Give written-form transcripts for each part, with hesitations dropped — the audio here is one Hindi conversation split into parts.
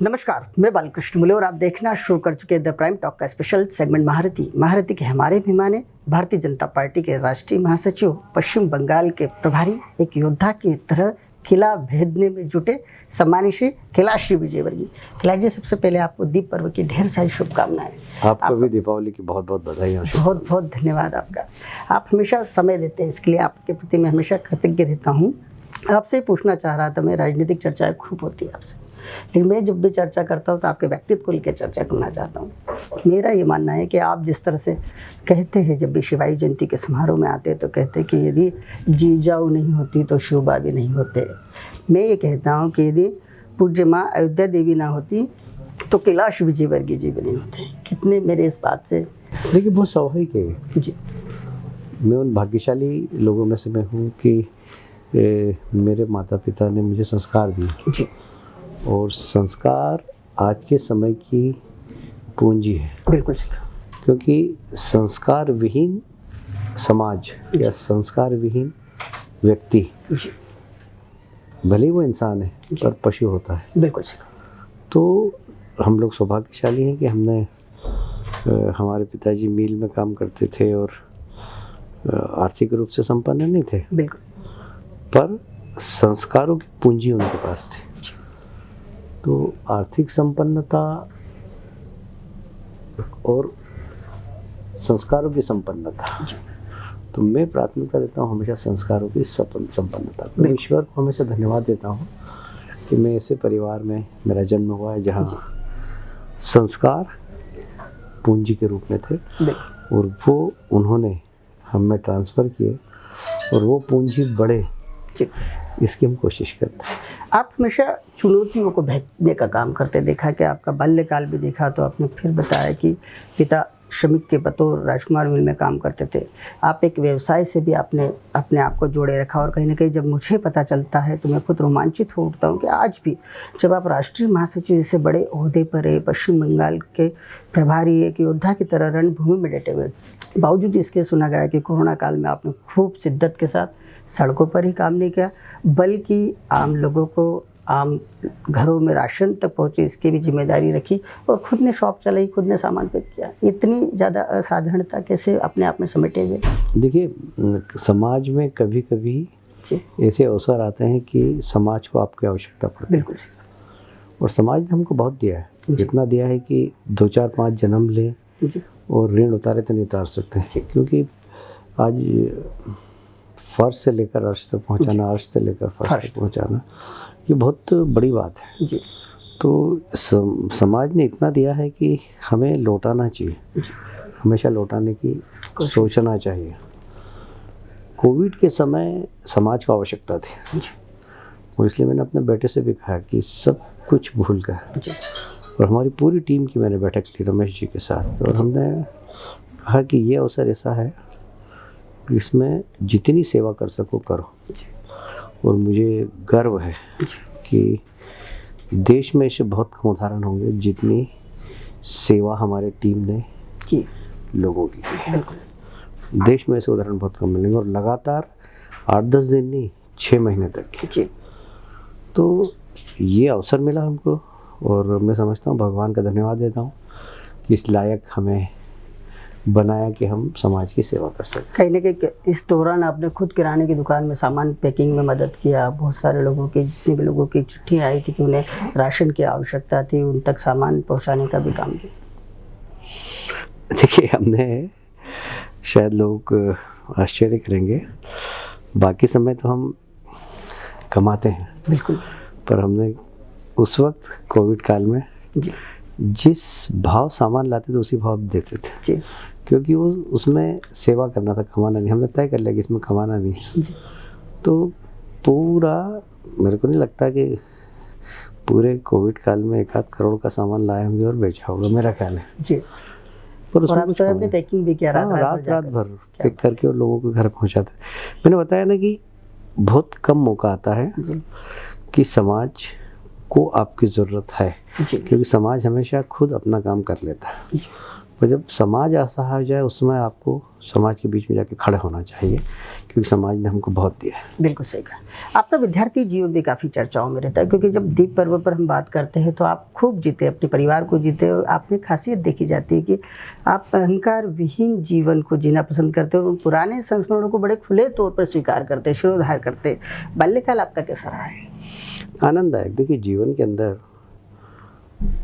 नमस्कार, मैं बालकृष्ण मुले और आप देखना शुरू कर चुके हैं द प्राइम टॉक का स्पेशल सेगमेंट महारथी के हमारे मेहमान हैं भारतीय जनता पार्टी के राष्ट्रीय महासचिव, पश्चिम बंगाल के प्रभारी, एक योद्धा की तरह किला भेदने में जुटे सम्मानित श्री कैलाश विजयवर्गीय। कैलाश जी, सबसे पहले आपको दीप पर्व की ढेर सारी शुभकामनाएं। आपको भी दीपावली की बहुत बहुत बधाई। बहुत बहुत धन्यवाद आपका। आप हमेशा समय देते हैं, इसके लिए आपके प्रति मैं हमेशा कृतज्ञ रहता हूँ। आपसे पूछना चाह रहा था मैं, राजनीतिक चर्चाएं खूब होती है आपसे, लेकिन मैं जब भी चर्चा करता हूँ तो आपके व्यक्तित्व को लेकर चर्चा करना चाहता हूँ। मेरा ये मानना है कि आप जिस तरह से कहते हैं, जब भी शिवाजी जयंती के समारोह में आते हैं तो कहते हैं कि यदि जीजाऊ नहीं होती तो शिवबा भी नहीं होते। मैं ये कहता हूँ कि यदि पूज्य माँ अयोध्या देवी ना होती तो कैलाश विजयवर्गीय जी भी नहीं होते। कितने मेरे इस बात से देखिए, बहुत स्वाभाविक है जी। मैं उन भाग्यशाली लोगों में से मैं हूँ कि मेरे माता पिता ने मुझे संस्कार दिए जी। और संस्कार आज के समय की पूंजी है। बिल्कुल सही। क्योंकि संस्कार विहीन समाज या संस्कार विहीन व्यक्ति, जी। भले ही वो इंसान है पर पशु होता है। बिल्कुल सही। तो हम लोग सौभाग्यशाली हैं कि हमने हमारे पिताजी मिल में काम करते थे और आर्थिक रूप से संपन्न नहीं थे, बिल्कुल, पर संस्कारों की पूंजी उनके पास थी। तो आर्थिक संपन्नता और संस्कारों की संपन्नता, तो मैं प्राथमिकता देता हूँ हमेशा संस्कारों की संपन्नता। तो ईश्वर को हमेशा धन्यवाद देता हूँ कि मैं ऐसे परिवार में मेरा जन्म हुआ है जहाँ संस्कार पूंजी के रूप में थे और वो उन्होंने हम में ट्रांसफ़र किए और वो पूंजी बढ़े, इसकी हम कोशिश करते हैं। आप हमेशा चुनौतियों को भेदने का काम करते देखा कि आपका बाल्यकाल भी देखा, तो आपने फिर बताया कि पिता श्रमिक के बतौर राजकुमार मिल में काम करते थे। आप एक व्यवसाय से भी आपने अपने आप को जोड़े रखा और कहीं ना कहीं जब मुझे पता चलता है तो मैं खुद रोमांचित हो उठता हूँ कि आज भी जब आप राष्ट्रीय महासचिव जैसे बड़े ओहदे पर है, पश्चिम बंगाल के प्रभारी, एक योद्धा की तरह रणभूमि में डटे हुए, बावजूद इसके सुना गया कि कोरोना काल में आपने खूब शिद्दत के साथ सड़कों पर ही काम नहीं किया, बल्कि आम लोगों को आम घरों में राशन तक पहुँचे इसकी भी जिम्मेदारी रखी और खुद ने शॉप चलाई, खुद ने सामान पैक किया। इतनी ज़्यादा असाधारणता कैसे अपने आप में समेटे हुए? देखिए, समाज में कभी कभी ऐसे अवसर आते हैं कि समाज को आपकी आवश्यकता पड़ती है। बिल्कुल। और समाज ने हमको बहुत दिया है, जितना दिया है कि 2 4 5 जन्म ले और ऋण उतारे तो नहीं उतार सकते हैं। क्योंकि आज फर्श से लेकर अर्श तक पहुँचाना, अर्श से लेकर फर्श तक पहुँचाना, ये बहुत बड़ी बात है जी। तो समाज ने इतना दिया है कि हमें लौटाना चाहिए, हमेशा लौटाने की सोचना चाहिए। कोविड के समय समाज को आवश्यकता थी और इसलिए मैंने अपने बेटे से भी कहा कि सब कुछ भूल कर, और हमारी पूरी टीम की मैंने बैठक ली रमेश जी के साथ, और हमने कहा कि ये अवसर ऐसा है इसमें जितनी सेवा कर सको करो। और मुझे गर्व है कि देश में ऐसे बहुत कम उदाहरण होंगे जितनी सेवा हमारे टीम ने की लोगों की है। देश में ऐसे उदाहरण बहुत कम मिलेंगे और लगातार 8-10 दिन नहीं, 6 महीने तक की। तो ये अवसर मिला हमको और मैं समझता हूँ भगवान का धन्यवाद देता हूँ कि इस लायक हमें बनाया कि हम समाज की सेवा कर सकें। कहीं ना कहीं इस दौरान आपने खुद किराने की दुकान में सामान पैकिंग में मदद किया। बहुत सारे लोगों की, जितने भी लोगों की चिट्ठी आई थी कि उन्हें राशन की आवश्यकता थी, उन तक सामान पहुंचाने का भी काम किया। देखिए, हमने, शायद लोग आश्चर्य करेंगे, बाकी समय तो हम कमाते हैं बिल्कुल, पर हमने उस वक्त कोविड काल में जिस भाव सामान लाते थे उसी भाव देते थे जी। क्योंकि वो उसमें सेवा करना था, कमाना नहीं। हमने तय कर लिया कि इसमें कमाना नहीं है। तो पूरा, मेरे को नहीं लगता कि पूरे कोविड काल में 1-8 करोड़ का सामान लाए होंगे और बेचा होगा, मेरा ख्याल है जी। पर उसमें कुछ पैकिंग भी किया, रात भर पैक करके और लोगों के घर पहुँचाते। मैंने बताया ना कि बहुत कम मौका आता है कि समाज को आपकी ज़रूरत है, क्योंकि समाज हमेशा खुद अपना काम कर लेता है। और जब समाज असहाय हो जाए उस समय आपको समाज के बीच में जाके खड़े होना चाहिए, क्योंकि समाज ने हमको बहुत दिया है। बिल्कुल सही कहा। आपका विद्यार्थी जीवन भी काफ़ी चर्चाओं में रहता है, क्योंकि जब दीप पर्व पर हम बात करते हैं तो आप खूब जीते, अपने परिवार को जीते, और आप में खासियत देखी जाती है कि आप अहंकार विहीन जीवन को जीना पसंद करते हैं और उन पुराने संस्मरणों को बड़े खुले तौर पर स्वीकार करते, शिरोधार्य करते। बाल्यकाल आपका कैसा रहा है? आनंददायक। देखिए, जीवन के अंदर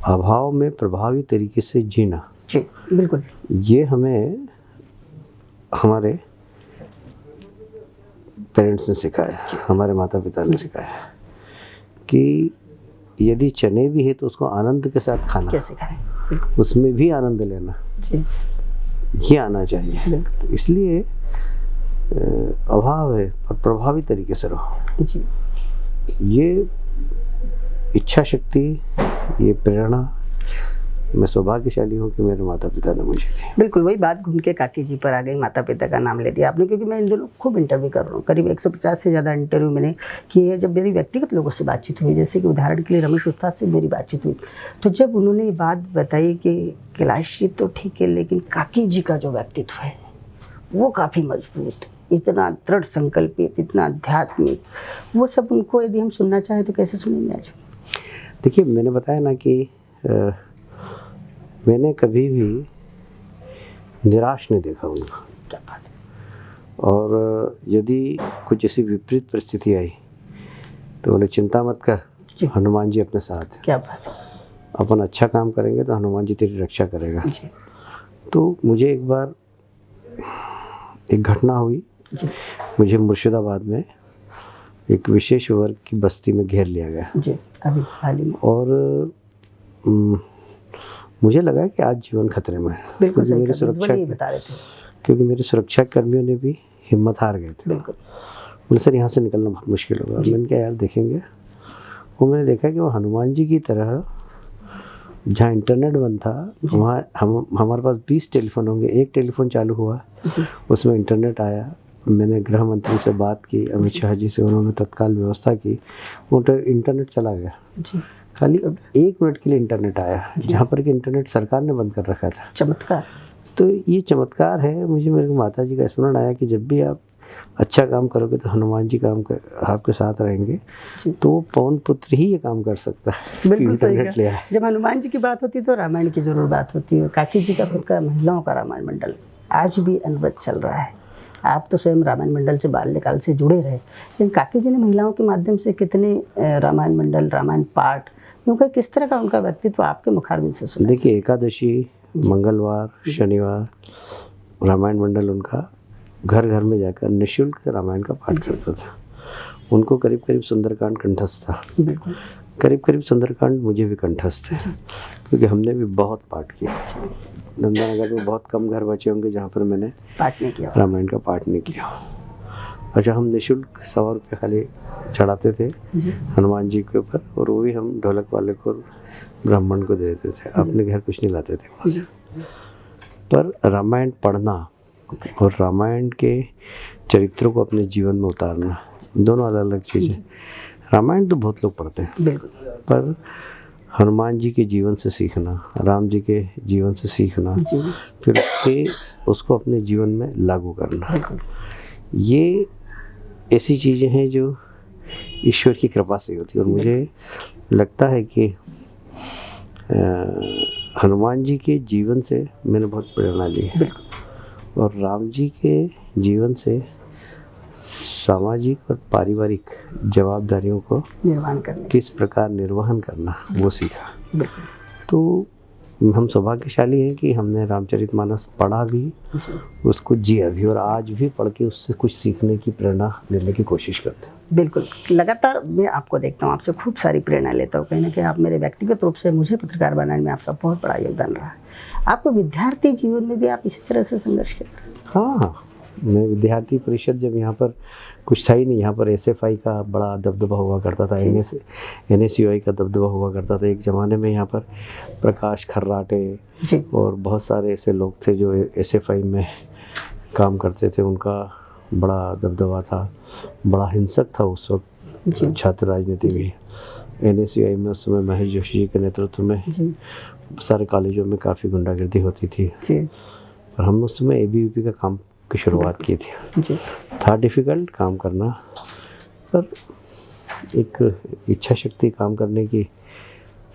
अभाव में प्रभावी तरीके से जीना, जी बिल्कुल, ये हमें हमारे पेरेंट्स ने सिखाया, हमारे माता पिता ने सिखाया कि यदि चने भी है तो उसको आनंद के साथ खाना, कैसे खाएं, उसमें भी आनंद लेना, जी ये आना चाहिए। तो इसलिए अभाव है पर प्रभावी तरीके से रहो। जी, ये इच्छा शक्ति, ये प्रेरणा मैं सौभाग्यशाली हूँ कि मेरे माता पिता ने मुझे दी। बिल्कुल वही बात घूम के काकी जी पर आ गई, माता पिता का नाम ले दिया आपने, क्योंकि मैं इन दिनों खूब इंटरव्यू कर रहा हूँ, करीब 150 से ज़्यादा इंटरव्यू मैंने किए हैं। जब मेरी व्यक्तिगत लोगों से बातचीत हुई, जैसे कि उदाहरण के लिए रमेश उस्ताद से मेरी बातचीत हुई, तो जब उन्होंने ये बात बताई कि कैलाश जी तो ठीक है, लेकिन काकी जी का जो व्यक्तित्व है वो काफ़ी मजबूत, इतना दृढ़ संकल्पित, इतना आध्यात्मिक, वो सब उनको यदि हम सुनना चाहें तो कैसे सुनेंगे आज? देखिए, मैंने बताया ना कि मैंने कभी भी निराश नहीं देखा उनको। क्या बात है। और यदि कुछ ऐसी विपरीत परिस्थिति आई तो बोले चिंता मत कर, हनुमान जी अपने साथ हैं। क्या बात है। अपन अच्छा काम करेंगे तो हनुमान जी तेरी रक्षा करेगा। जी। तो मुझे एक बार एक घटना हुई, मुझे मुर्शिदाबाद में एक विशेष वर्ग की बस्ती में घेर लिया गया। जी, अभी हाल ही में। और मुझे लगा कि आज जीवन खतरे में है, बिल्कुल सही मेरी कहा, सुरक्षा, बता रहे थे, क्योंकि मेरे सुरक्षा कर्मियों ने भी हिम्मत हार गए थे। बिल्कुल। बोले सर यहाँ से निकलना बहुत मुश्किल होगा। मैंने कहा यार देखेंगे। वो मैंने देखा कि वो हनुमान जी की तरह जहाँ इंटरनेट बंद था वहाँ हमारे पास 20 टेलीफोन होंगे, एक टेलीफोन चालू हुआ, उसमें इंटरनेट आया। मैंने गृह मंत्री से बात की, अमित शाह जी से, उन्होंने तत्काल व्यवस्था की, वो इंटरनेट चला गया। खाली 1 मिनट के लिए इंटरनेट आया, जहाँ पर कि इंटरनेट सरकार ने बंद कर रखा था। चमत्कार। तो ये चमत्कार है। मुझे मेरे माता जी का स्मरण आया कि जब भी आप अच्छा काम करोगे तो हनुमान जी आपके साथ रहेंगे। तो पवन पुत्र ही ये काम कर सकता है। बिल्कुल सही कहा। जब हनुमान जी की बात होती है तो रामायण की जरूर बात होती है। काकी जी का खुद का महिलाओं का रामायण मंडल आज भी अनवरत चल रहा है। आप तो स्वयं रामायण मंडल से बाल्यकाल से जुड़े रहे, लेकिन काकी जी ने महिलाओं के माध्यम से कितने रामायण मंडल, रामायण पाठ, क्योंकि किस तरह का उनका व्यक्तित्व आपके मुखारबिंद से सुना? देखिए, एकादशी, मंगलवार, शनिवार रामायण मंडल उनका घर घर में जाकर निःशुल्क रामायण का पाठ करता था। उनको करीब करीब सुंदरकांड कंठस्थ था। बिल्कुल। करीब करीब सुंदरकांड मुझे भी कंठस्थ है, क्योंकि हमने भी बहुत पाठ किया। नंदानगर में बहुत कम घर बचे होंगे जहाँ पर मैंने पाठ नहीं किया, रामायण का पाठ नहीं किया। अच्छा, हम निःशुल्क 100 रुपये खाली चढ़ाते थे हनुमान जी के ऊपर, और वो भी हम ढोलक वाले को, ब्राह्मण को दे देते थे, अपने घर कुछ नहीं लाते थे वहाँ से। पर रामायण पढ़ना और रामायण के चरित्रों को अपने जीवन में उतारना दोनों अलग अलग चीज़ें। रामायण तो बहुत लोग पढ़ते हैं, पर हनुमान जी के जीवन से सीखना, राम जी के जीवन से सीखना, फिर उसको अपने जीवन में लागू करना, ये ऐसी चीज़ें हैं जो ईश्वर की कृपा से होती है। और मुझे लगता है कि हनुमान जी के जीवन से मैंने बहुत प्रेरणा ली है, और राम जी के जीवन से सामाजिक और पारिवारिक जवाबदारियों को निर्वहन करना, किस प्रकार निर्वहन करना, वो सीखा। तो हम सौभाग्यशाली हैं कि हमने रामचरितमानस पढ़ा भी, उसको जिया भी, और आज भी पढ़ के उससे कुछ सीखने की प्रेरणा लेने की कोशिश करते हैं। बिल्कुल, लगातार मैं आपको देखता हूँ, आपसे खूब सारी प्रेरणा लेता हूँ। कहीं ना कहीं आप मेरे व्यक्तिगत रूप से, मुझे पत्रकार बनाने में आपका बहुत बड़ा योगदान रहा है। आपको विद्यार्थी जीवन में भी आप इसी तरह से संघर्ष करते हैं? हाँ, मैं विद्यार्थी परिषद, जब यहाँ पर कुछ था ही नहीं, यहाँ पर SFI का बड़ा दबदबा हुआ करता था, NSUI का दबदबा हुआ करता था। एक ज़माने में यहाँ पर प्रकाश खर्राटे और बहुत सारे ऐसे लोग थे जो SFI में काम करते थे, उनका बड़ा दबदबा था, बड़ा हिंसक था उस वक्त छात्र राजनीति भी। NSUI में उस समय महेश जोशी जी के नेतृत्व में जी सारे कॉलेजों में काफ़ी गुंडागर्दी होती थी, जी पर हमने उस समय ABVP का काम की शुरुआत की थी। जी था डिफ़िकल्ट काम करना, पर एक इच्छा शक्ति काम करने की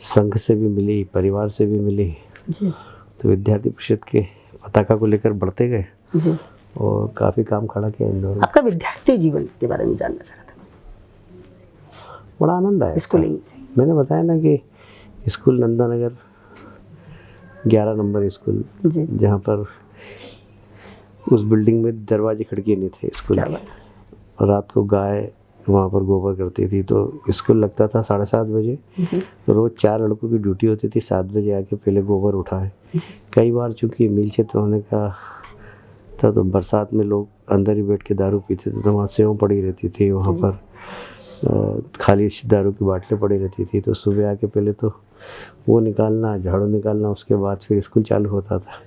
संघ से भी मिली, परिवार से भी मिली, जी तो विद्यार्थी परिषद के पताका को लेकर बढ़ते गए जी। और काफ़ी काम खड़ा किया इंदौर में। आपका विद्यार्थी जीवन के बारे में जानना चाह रहा बड़ा आनंद आया। था। स्कूलिंग मैंने बताया ना कि स्कूल नंदानगर 11 नंबर स्कूल, जी जहाँ पर उस बिल्डिंग में दरवाजे खिड़की नहीं थे स्कूल क्या के। बात और रात को गाय वहाँ पर गोबर करती थी, तो स्कूल लगता था 7:30 बजे। जी रोज़ 4 लड़कों की ड्यूटी होती थी, 7 बजे आके पहले गोबर उठाए। कई बार चूँकि मिल क्षेत्र होने का था, तो बरसात में लोग अंदर ही बैठ के दारू पीते थे, तो वहाँ सेव पड़ी रहती थी, वहाँ पर खाली दारू की बाटलें पड़ी रहती थी। तो सुबह आके पहले तो वो निकालना, झाड़ू निकालना, उसके बाद फिर स्कूल चालू होता था।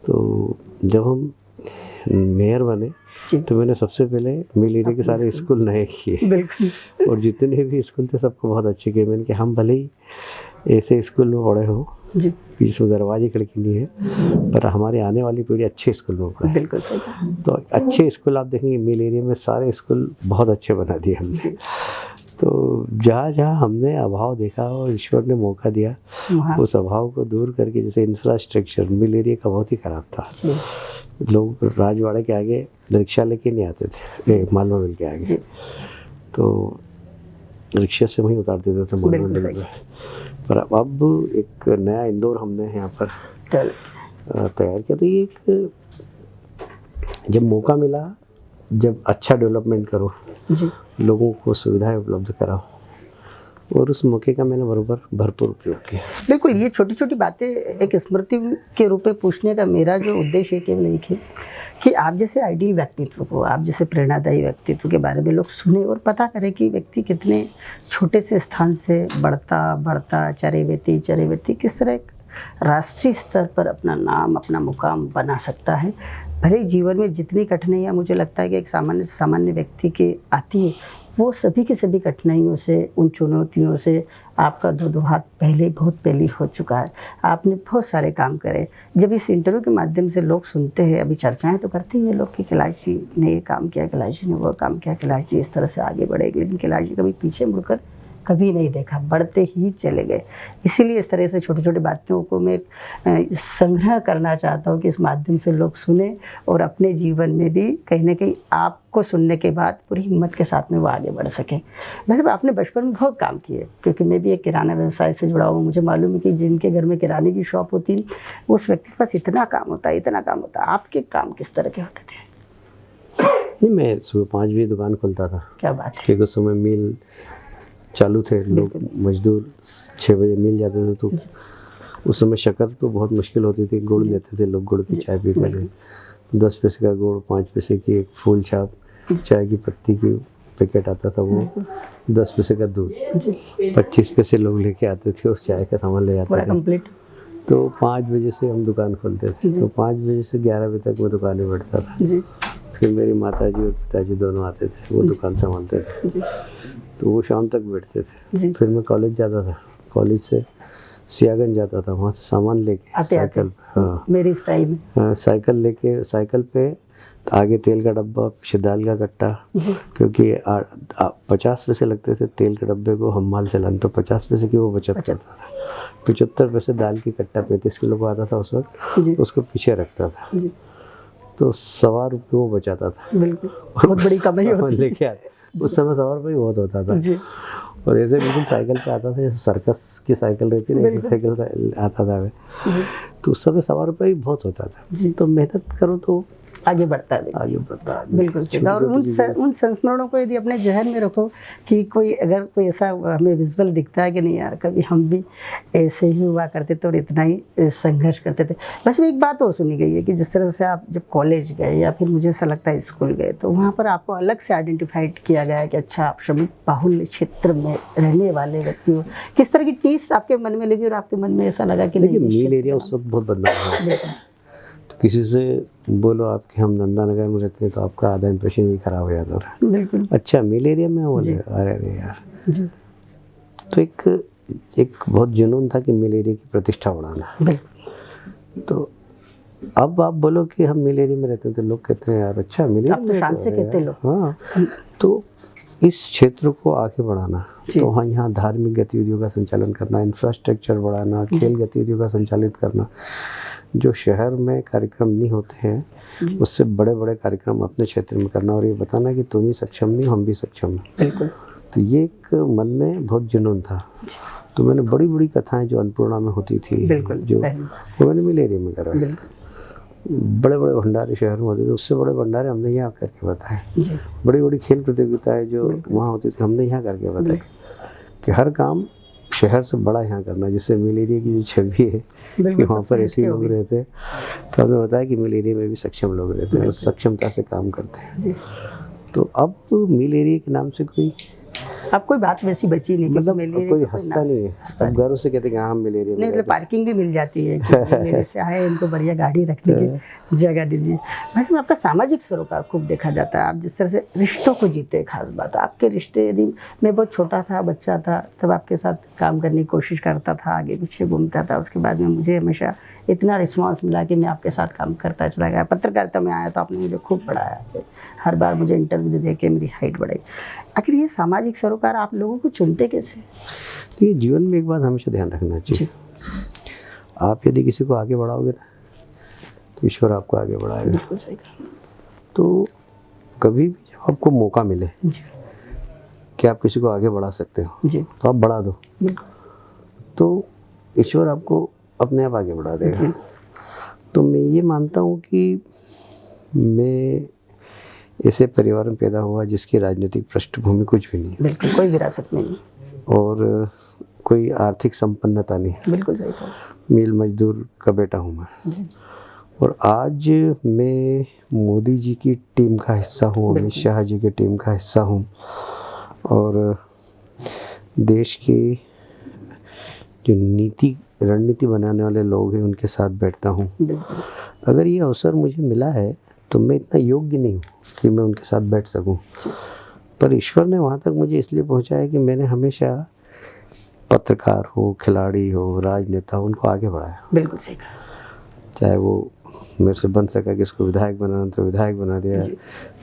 तो जब हम मेयर बने जी तो मैंने सबसे पहले मिल एरिया के सारे स्कूल नए किए, बिल्कुल और जितने भी स्कूल थे सबको बहुत अच्छे किए मैंने, कि हम भले ही ऐसे स्कूल में पढ़े हो, जी बीच में दरवाजे खिड़की नहीं है, पर हमारी आने वाली पीढ़ी अच्छे स्कूल में पढ़े। बिल्कुल सही कहा। तो अच्छे स्कूल आप देखेंगे मिल एरिया में सारे स्कूल बहुत अच्छे बना दिए हमने। तो जहाँ जहाँ हमने अभाव देखा और ईश्वर ने मौका दिया, वहाँ उस अभाव को दूर करके, जैसे इंफ्रास्ट्रक्चर मिल एरिया का बहुत ही खराब था। जी लोग राजवाड़े के आगे रिक्शा लेके नहीं आते थे, मालवा मिल के आगे, जी तो रिक्शा से वहीं उतार देते थे मालवा बिल्कुल मिल सही। में। पर अब एक नया इंदौर हमने यहाँ पर चल तैयार किया। तो ये एक जब मौका मिला, जब अच्छा डेवलपमेंट करो, जी लोगों को सुविधाएं उपलब्ध कराओ, और उस मौके का मैंने भरपूर उपयोग किया। बिल्कुल, ये छोटी छोटी बातें एक स्मृति के रूप में पूछने का मेरा जो उद्देश्य है केवल एक है कि आप जैसे आइडियल व्यक्तित्व को, आप जैसे प्रेरणादायी व्यक्तित्व के बारे में लोग सुने और पता करें कि व्यक्ति कितने छोटे से स्थान से बढ़ता बढ़ता चरे व्यक्ति किस तरह एक राष्ट्रीय स्तर पर अपना नाम, अपना मुकाम बना सकता है। भले जीवन में जितनी कठिनाइयाँ मुझे लगता है कि एक सामान्य व्यक्ति के आती है, वो सभी की सभी कठिनाइयों से, उन चुनौतियों से आपका दो हाथ बहुत पहले हो चुका है। आपने बहुत सारे काम करे। जब इस इंटरव्यू के माध्यम से लोग सुनते हैं, अभी चर्चाएं तो करते हैं लोग कि कैलाश जी ने ये काम किया, कैलाश जी ने वो काम किया, कैलाश जी इस तरह से आगे बढ़ेगी, लेकिन कैलाश जी कभी पीछे मुड़कर कभी नहीं देखा, बढ़ते ही चले गए। इसीलिए इस तरह से छोटी छोटी बातों को मैं संग्रह करना चाहता हूँ कि इस माध्यम से लोग सुने और अपने जीवन में भी कहीं ना कहीं आपको सुनने के बाद पूरी हिम्मत के साथ में वो आगे बढ़ सकें। वैसे आपने बचपन में बहुत काम किए, क्योंकि मैं भी एक किराना व्यवसाय से जुड़ा हूँ। मुझे मालूम है कि जिनके घर में किराने की शॉप होती उस व्यक्ति के पास इतना काम होता है। आपके काम किस तरह के होते थे? नहीं, मैं सुबह 5 बजे दुकान खोलता था। क्या बात है। क्योंकि उस समय मिल चालू थे, लोग मजदूर 6 बजे मिल जाते थे, तो उस समय शक्कर तो बहुत मुश्किल होती थी। गुड़ लेते थे लोग, गुड़ की चाय पी कर, 10 पैसे का गुड़, 5 पैसे की एक फूल छाप चाय की पत्ती की पैकेट आता था, वो 10 पैसे का दूध, 25 पैसे लोग लेके आते थे और चाय का सामान ले जाते थे। तो 5 बजे से हम दुकान खोलते थे, तो 5 बजे से 11 बजे तक मैं दुकान में बैठता था। फिर मेरी माताजी और पिताजी दोनों आते थे, वो दुकान संभालते थे, तो वो शाम तक बैठते थे। फिर मैं कॉलेज जाता था, कॉलेज से सियागंज जाता था, वहाँ से सामान लेके साइकिल, हाँ मेरी स्टाइल में साइकिल लेके, साइकिल पे आगे तेल का डब्बा, पीछे दाल का कट्टा, क्योंकि 50 पैसे लगते थे तेल के डब्बे को हम माल चलाने, तो 50 पैसे की वो बचत करता था। 75 पैसे दाल की कट्टा 35 किलो का आता था उस वक्त, उसको पीछे रखता था, तो 1.25 रुपये वो बचाता था। बिल्कुल, बहुत बड़ी कमाई होती लेके आते उस समय 1.25 रुपये बहुत होता था। और ऐसे बिल्कुल साइकिल पे आता था, जैसे सर्कस की साइकिल रहती है, ऐसे साइकिल आता था मैं, तो उस समय 1.25 रुपये भी बहुत होता था। तो मेहनत करो तो आगे बढ़ता है, आगे बढ़ता है। बिल्कुल सही। और उन संस्मरणों को यदि अपने जहन में रखो कि अगर कोई ऐसा हमें विजुअल दिखता है कि नहीं यार कभी हम भी ऐसे ही हुआ करते थे और इतना ही संघर्ष करते थे। बस एक बात और सुनी गई है कि जिस तरह से आप जब कॉलेज गए या फिर मुझे ऐसा लगता है स्कूल गए, तो वहाँ पर आपको अलग से आइडेंटिफाइड किया गया है कि अच्छा आप श्रमिक बाहुल्य क्षेत्र में रहने वाले व्यक्ति हो। किस तरह की टीस आपके मन में लगी और आपके मन में ऐसा लगा कि नहीं? मिल एरिया उस वक्त बहुत बदनाम है। किसी से बोलो आपके हम नंदानगर में रहते हैं तो आपका आधा इंप्रेशन ही खराब हो जाता था। बिल्कुल। अच्छा मिल एरिया में बोले, अरे यार तो एक बहुत जुनून था कि मिल एरिया की प्रतिष्ठा बढ़ाना। बिल्कुल। तो अब आप बोलो कि हम मिल एरिया में रहते हैं तो लोग कहते हैं यार अच्छा मिल एरिया आप तो में शान तो से है कहते यार। लोग। हाँ, तो इस क्षेत्र को आगे बढ़ाना, जी। तो हाँ यहाँ धार्मिक गतिविधियों का संचालन करना, इंफ्रास्ट्रक्चर बढ़ाना, खेल गतिविधियों का संचालित करना, जो शहर में कार्यक्रम नहीं होते हैं उससे बड़े बड़े कार्यक्रम अपने क्षेत्र में करना, और ये बताना कि तुम ही सक्षम नहीं हम भी सक्षम हैं। बिल्कुल। तो ये एक मन में बहुत जुनून था। तो मैंने बड़ी बड़ी कथाएं जो अन्नपूर्णा में होती थी, बिल्कुल, जो पहले। वो मैंने मिल एरिया में करा। बिल्कुल। बड़े बड़े भंडारे शहर में होते थे, उससे बड़े भंडारे हमने यहाँ करके बताए। जी। बड़ी बड़ी खेल प्रतियोगिताएं जो वहाँ होती थी हमने यहाँ करके बताई कि हर काम शहर से बड़ा यहाँ करना, जिससे मिल एरिया की जो छवि है कि वहाँ पर ऐसे लोग रहते हैं, तो हमने बताया कि मिल एरिया में भी सक्षम लोग रहते हैं, उस सक्षमता से काम करते हैं। जी। तो अब मिल एरिया के नाम से कोई अब कोई बात वैसी बची नहीं, मतलब मिल एरिया कोई का हंसता नहीं है। हंसता अब नहीं। घरों से कहते हैं कि हाँ हम मिल एरिया में नहीं, मतलब रहते हैं। पार्किंग भी मिल जाती है कि मिल एरिया से आए, इनको बढ़िया गाड़ी रखने की जगह दीजिए। वैसे में आपका सामाजिक सरोकार खूब देखा जाता है। आप जिस तरह से रिश्तों को जीते, खास बात आपके रिश्ते, यदि मैं बहुत छोटा था, बच्चा था, तब आपके साथ काम करने की कोशिश करता था, आगे पीछे घूमता था, उसके बाद में मुझे हमेशा इतना रिस्पॉन्स मिला कि मैं आपके साथ काम करता चला गया। पत्रकारिता में आया तो आपने मुझे खूब पढ़ाया, हर बार मुझे इंटरव्यू दे के मेरी हाइट बढ़ाई। आखिर ये सामाजिक सरोकार आप लोगों को चुनते कैसे? तो ये जीवन में एक बात हमेशा ध्यान रखना चाहिए, आप यदि किसी को आगे बढ़ाओगे ना तो ईश्वर आपको आगे बढ़ाएगा। बिल्कुल सही कहा। तो कभी भी जब आपको मौका मिले जी। कि आप किसी को आगे बढ़ा सकते हो जी। तो आप बढ़ा दो, बिल्कुल। तो ईश्वर आपको अपने आप आगे बढ़ा देगा। जी। तो मैं ये मानता हूँ कि मैं ऐसे परिवार में पैदा हुआ जिसकी राजनीतिक पृष्ठभूमि कुछ भी नहीं, बिल्कुल कोई विरासत में नहीं, और कोई आर्थिक संपन्नता नहीं, बिल्कुल सही कहा। मिल मजदूर का बेटा हूँ मैं। जी। और आज मैं मोदी जी की टीम का हिस्सा हूँ, अमित शाह जी की टीम का हिस्सा हूँ, और देश की जो रणनीति बनाने वाले लोग हैं उनके साथ बैठता हूँ। बिल्कुल। अगर ये अवसर मुझे मिला है तो मैं इतना योग्य नहीं हूँ कि मैं उनके साथ बैठ सकूँ, पर ईश्वर ने वहाँ तक मुझे इसलिए पहुँचाया कि मैंने हमेशा पत्रकार हो, खिलाड़ी हो, राजनेता हो, उनको आगे बढ़ाया। बिल्कुल सही कहा। चाहे वो मेरे से बन सका कि इसको विधायक बनाना तो विधायक बना दिया,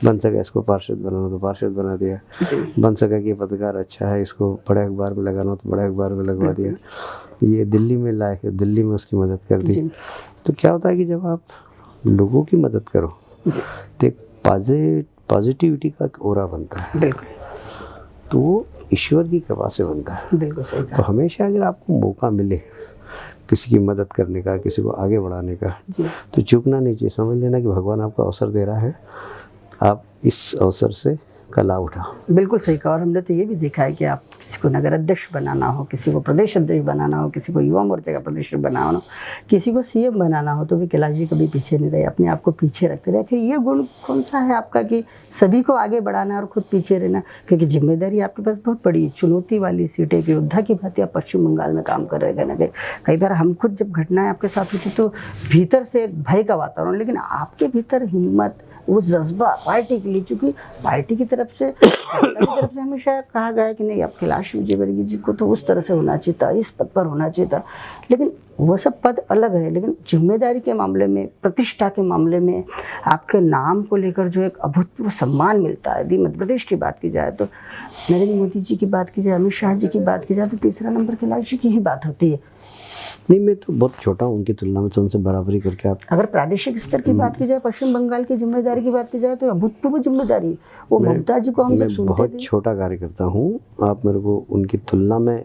बन सका इसको पार्षद बनाना तो पार्षद बना दिया, बन सका कि ये पत्रकार अच्छा है इसको बड़े अखबार में लगाना तो बड़े अखबार में लगवा दिया, ये दिल्ली में लाए है दिल्ली में उसकी मदद कर दी। तो क्या होता है कि जब आप लोगों की मदद करो तो एक पॉजिटिविटी का एक ओरा बनता है। बिल्कुल। तो वो ईश्वर की कृपा से बनता है। बिल्कुल सही कहा। तो हमेशा अगर आपको मौका मिले किसी की मदद करने का, किसी को आगे बढ़ाने का, तो चूकना नहीं चाहिए। समझ लेना कि भगवान आपको अवसर दे रहा है, आप इस अवसर से का लाभ उठाओ। बिल्कुल सही कहा। और हमने तो ये भी देखा है कि आप किसी को नगर अध्यक्ष बनाना हो, किसी को प्रदेश अध्यक्ष बनाना हो, किसी को युवा मोर्चा का प्रदेश बनाना हो, किसी को सीएम बनाना हो, तो भी कैलाश जी कभी पीछे नहीं रहे, अपने आप को पीछे रखते रहे। फिर ये गुण कौन सा है आपका कि सभी को आगे बढ़ाना और खुद पीछे रहना? क्योंकि जिम्मेदारी आपके पास बहुत बड़ी, चुनौती वाली सीटें की योद्धा की भांति आप पश्चिम बंगाल में काम कर रहे हैं ना। कई बार हम खुद जब घटनाएं आपके साथ होती तो भीतर से एक भय का वातावरण, लेकिन आपके भीतर हिम्मत, वो जज्बा पार्टी के लिए, चूँकि पार्टी की तरफ से हमेशा कहा गया है कि नहीं अब कैलाश विजयवर्गीय जी को तो उस तरह से होना चाहिए था, इस पद पर होना चाहिए था, लेकिन वो सब पद अलग है। लेकिन जिम्मेदारी के मामले में, प्रतिष्ठा के मामले में, आपके नाम को लेकर जो एक अभूतपूर्व सम्मान मिलता है, यदि मध्य प्रदेश की बात की जाए तो नरेंद्र मोदी जी की बात की जाए, अमित शाह जी की बात की जाए तो तीसरा नंबर कैलाश जी की ही बात होती है। नहीं, मैं तो बहुत छोटा हूँ उनकी तुलना में, तो उनसे बराबरी करके आप अगर प्रादेशिक स्तर की बात की जाए, पश्चिम बंगाल की जिम्मेदारी की बात की जाए तो अभूतपूर्व जिम्मेदारी, वो ममता जी को हम जब सुनते बहुत छोटा कार्यकर्ता हूँ, आप मेरे को उनकी तुलना में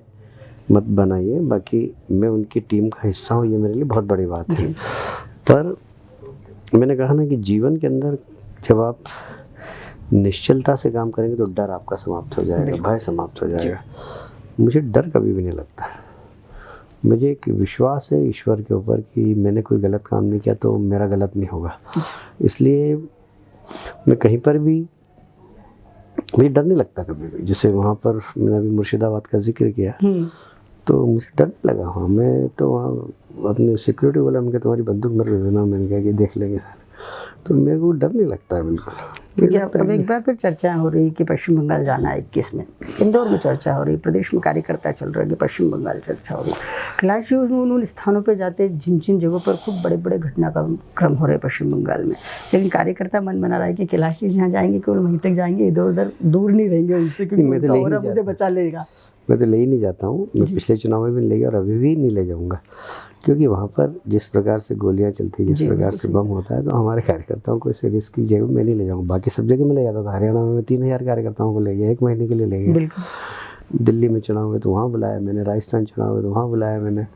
मत बनाइए। बाकी मैं उनकी टीम का हिस्सा हूँ, ये मेरे लिए बहुत बड़ी बात है। पर मैंने कहा ना कि जीवन के अंदर जब आप निश्चलता से काम करेंगे तो डर आपका समाप्त हो जाएगा, भय समाप्त हो जाएगा। मुझे डर कभी भी नहीं लगता है। मुझे एक विश्वास है ईश्वर के ऊपर कि मैंने कोई गलत काम नहीं किया तो मेरा गलत नहीं होगा। इसलिए मैं कहीं पर भी, मुझे डर नहीं लगता कभी भी। जैसे वहाँ पर मैंने अभी मुर्शिदाबाद का जिक्र किया तो मुझे डर नहीं लगा। हाँ, मैं तो वहाँ अपने सिक्योरिटी वाला, मैंने कहा तुम्हारी बंदूक मेरे दे देना, मैंने कहा कि देख लेंगे सर। तो मेरे को डर नहीं लगता है बिल्कुल। क्योंकि अब एक बार फिर चर्चा हो रही है कि पश्चिम बंगाल जाना है 21 में, इंदौर में चर्चा हो रही है, प्रदेश में कार्यकर्ता चल रहे हैं कि पश्चिम बंगाल चर्चा हो रही है। कैलाश जी उन स्थानों पर जाते जिन जिन जगहों पर खूब बड़े बड़े घटनाक्रम हो रहे हैं पश्चिम बंगाल में, लेकिन कार्यकर्ता मन बना रहा है कि कैलाश जी जहाँ जाएंगे केवल वहीं तक जाएंगे, इधर उधर दूर नहीं रहेंगे उनसे, क्योंकि मुझे बचा लेगा। मैं तो ले ही नहीं जाता हूँ, मैं पिछले चुनाव में भी नहीं ले गया और अभी भी नहीं ले जाऊँगा, क्योंकि वहाँ पर जिस प्रकार से गोलियाँ चलती है, जिस प्रकार से बम होता है, तो हमारे कार्यकर्ताओं को इससे रिस्क की जगह मैं नहीं ले जाऊँगा। बाकी सब जगह मैं ले जाता था। हरियाणा में 3000 कार्यकर्ताओं को ले गया, 1 महीने के लिए ले गया। दिल्ली में चुनाव हुए तो वहाँ बुलाया मैंने, राजस्थान चुनाव हुए तो वहाँ बुलाया मैंने,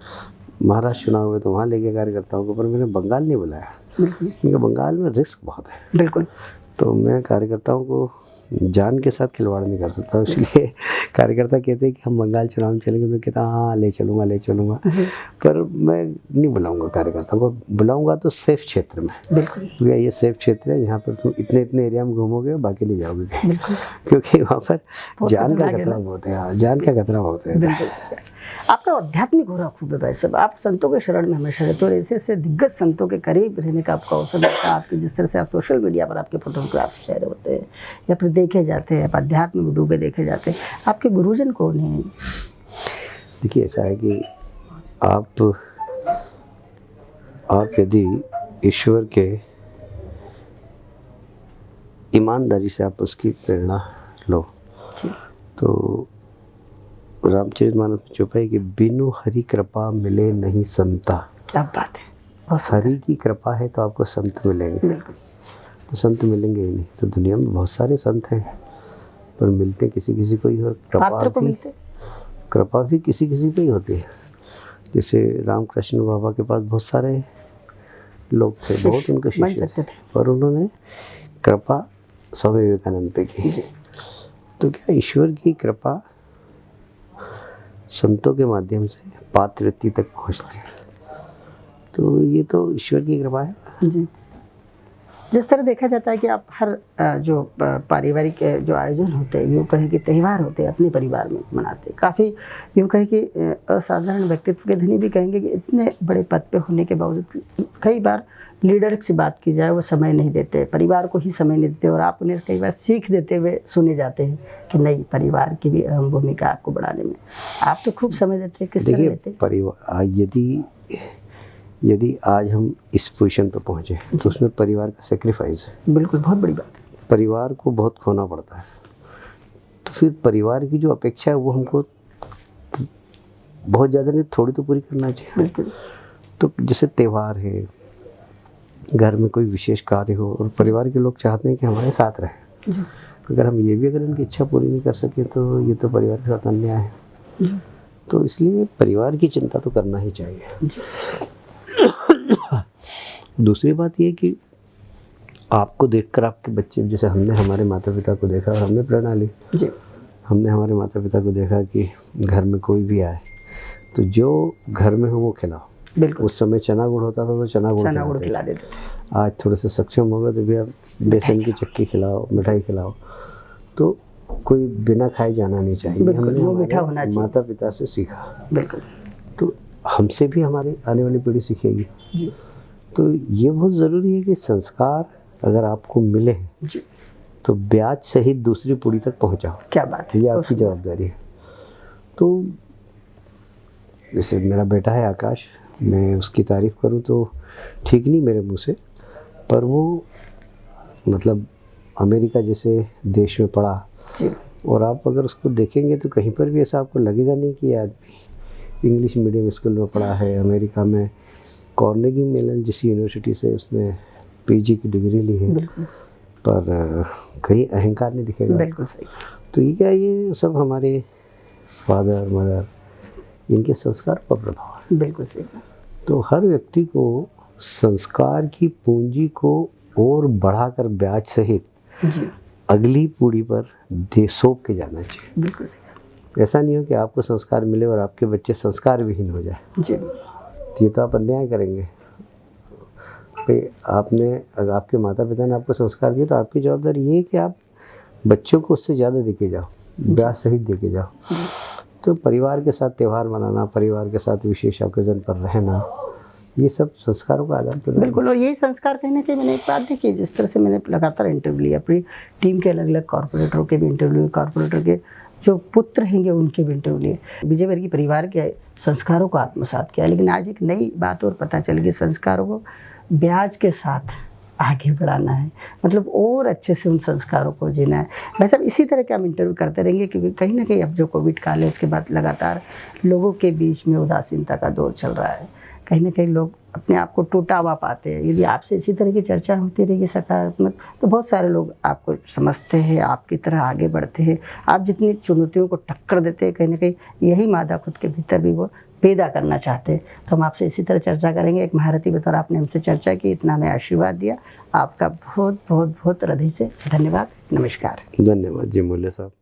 महाराष्ट्र चुनाव हुए तो वहाँ ले गया कार्यकर्ताओं को, पर मैंने बंगाल नहीं बुलाया, क्योंकि बंगाल में रिस्क बहुत है। बिल्कुल। तो मैं कार्यकर्ताओं को जान के साथ खिलवाड़ नहीं कर सकता, इसलिए कार्यकर्ता कहते हैं कि हम बंगाल चुनाव में चलेंगे, मैं कहता हाँ ले चलूँगा, पर मैं नहीं बुलाऊंगा कार्यकर्ताओं को। बुलाऊंगा तो सेफ क्षेत्र में, बिल्कुल, क्योंकि ये सेफ क्षेत्र है, यहाँ पर तुम इतने एरिया में घूमोगे, बाकी नहीं जाओगे, क्योंकि वहाँ पर जान का खतरा बहुत है। जान का खतरा बहुत है। आपका आध्यात्मिक हो रहा खूब है भाई साहब, आप संतों के शरण में हमेशा रहते और ऐसे दिग्गज संतों के करीब रहने का आपका अवसर मिलता है। आपके जिस तरह से आप सोशल मीडिया पर आपके फोटोग्राफ शेयर होते हैं या फिर देखे जाते हैं, आप अध्यात्म में डूबे देखे जाते हैं, आपके गुरुजन कौन हैं? देखिए ऐसा है कि आप यदि ईश्वर के ईमानदारी से आप उसकी प्रेरणा लो, तो रामचरितमानस में चुप है कि बिनु हरि कृपा मिले नहीं संता। क्या बात है। हरि की कृपा है तो आपको संत मिलेंगे, तो संत मिलेंगे ही नहीं। तो दुनिया में बहुत सारे संत हैं, पर मिलते किसी किसी को ही, और कृपा भी किसी किसी को ही होती है। जैसे रामकृष्ण बाबा के पास बहुत सारे लोग थे, बहुत उनके शिष्य थे, पर उन्होंने कृपा स्वामी विवेकानंद पे की। तो क्या ईश्वर की कृपा संतों के माध्यम से पात्र व्यक्ति तक पहुँचती है, तो ये तो ईश्वर की कृपा है जी। जिस तरह देखा जाता है कि आप हर जो पारिवारिक जो आयोजन होते हैं, यूँ कहें कि त्यौहार होते हैं, अपने परिवार में मनाते हैं, काफ़ी यूँ कहें कि असाधारण व्यक्तित्व के धनी भी कहेंगे कि इतने बड़े पद पे होने के बावजूद कई बार लीडर से बात की जाए वो समय नहीं देते, परिवार को ही समय नहीं देते, और आप उन्हें कई बार सीख देते हुए सुने जाते हैं कि नहीं, परिवार की भी अहम भूमिका आपको बढ़ाने में। आप तो खूब समय देते हैं, किस तरह देते हैं? परिवार यदि आज हम इस पोजीशन पर पहुँचे तो उसमें परिवार का सेक्रीफाइस है। बिल्कुल, बहुत बड़ी बात है। परिवार को बहुत खोना पड़ता है, तो फिर परिवार की जो अपेक्षा है वो हमको बहुत ज़्यादा नहीं, थोड़ी तो पूरी करना चाहिए। बिल्कुल। तो जैसे त्यौहार है, घर में कोई विशेष कार्य हो, और परिवार के लोग चाहते हैं कि हमारे साथ रहें, अगर हम ये भी अगर इनकी इच्छा पूरी नहीं कर सके तो ये तो परिवार के साथ अन्याय है। तो इसलिए परिवार की चिंता तो करना ही चाहिए। दूसरी बात ये कि आपको देखकर आपके बच्चे, जैसे हमने हमारे माता पिता को देखा और हमने प्रेरणा ली, हमने हमारे माता पिता को देखा कि घर में कोई भी आए तो जो घर में हो वो खिलाओ। बिल्कुल। उस समय चना गुड़ होता था तो चना गुड़ खिला देते थे। आज थोड़े से सक्षम हो गए तो भी आप बेसन की चक्की खिलाओ, मिठाई खिलाओ, तो कोई बिना खाए जाना नहीं चाहिए। हमने वो मीठा होना चाहिए, माता पिता से सीखा। बिल्कुल। तो हमसे भी हमारी आने वाली पीढ़ी सीखेगी जी। तो ये बहुत ज़रूरी है कि संस्कार अगर आपको मिले तो ब्याज सहित दूसरी पीढ़ी तक पहुंचाओ। क्या बात है, ये आपकी जवाबदारी है। तो जैसे मेरा बेटा है आकाश, मैं उसकी तारीफ़ करूं तो ठीक नहीं मेरे मुंह से, पर वो मतलब अमेरिका जैसे देश में पढ़ा, और आप अगर उसको देखेंगे तो कहीं पर भी ऐसा आपको लगेगा नहीं कि आदमी इंग्लिश मीडियम स्कूल में पढ़ा है। अमेरिका में कार्नेगी मेलन जैसी यूनिवर्सिटी से उसने पीजी की डिग्री ली है, पर कहीं अहंकार नहीं दिखेगा। बिल्कुल सही। तो ये क्या, ये सब हमारे फादर मदर, इनके संस्कार का प्रभाव है। बिल्कुल सही। तो हर व्यक्ति को संस्कार की पूंजी को और बढ़ाकर ब्याज सहित अगली पीढ़ी पर सौंप के जाना चाहिए। बिल्कुल सही। ऐसा नहीं हो कि आपको संस्कार मिले और आपके बच्चे संस्कार विहीन हो जाए जी। ये तो आप अन्याय करेंगे। आपने, अगर आपके माता पिता ने आपको संस्कार दिए तो आपकी जवाबदारी ये है कि आप बच्चों को उससे ज़्यादा देके जाओ, ब्याज सहित देके जाओ। तो परिवार के साथ त्यौहार मनाना, परिवार के साथ विशेष ओकेज़न पर रहना, ये सब संस्कारों का आदान प्रदान। बिल्कुल, और यही संस्कार कहीं ना कहीं मैंने एक बात देखी, जिस तरह से मैंने लगातार इंटरव्यू लिया, अपनी टीम के अलग अलग कॉर्पोरेटरों के भी इंटरव्यू, कॉर्पोरेटर के जो पुत्र हैं उनके भी इंटरव्यू लिए, विजय वर्गीय परिवार के संस्कारों को आत्मसात किया। लेकिन आज एक नई बात और पता चल गई, संस्कारों को ब्याज के साथ आगे बढ़ाना है, मतलब और अच्छे से उन संस्कारों को जीना है। भाई साहब, इसी तरह के हम इंटरव्यू करते रहेंगे, क्योंकि कहीं ना कहीं अब जो कोविड काल है उसके बाद लगातार लोगों के बीच में उदासीनता का दौर चल रहा है। कहीं ना कहीं लोग अपने आप को टूटा हुआ पाते हैं। यदि आपसे इसी तरह की चर्चा होती रहेगी सकारात्मक, तो बहुत सारे लोग आपको समझते हैं, आपकी तरह आगे बढ़ते हैं। आप जितनी चुनौतियों को टक्कर देते हैं, कहीं ना कहीं यही मादा खुद के भीतर भी वो पैदा करना चाहते हैं। तो हम आपसे इसी तरह चर्चा करेंगे। एक महारथी बतौर आपने हमसे चर्चा की, इतना हमें आशीर्वाद दिया, आपका बहुत बहुत बहुत हृदय से धन्यवाद। नमस्कार। धन्यवाद जी मूल्य साहब।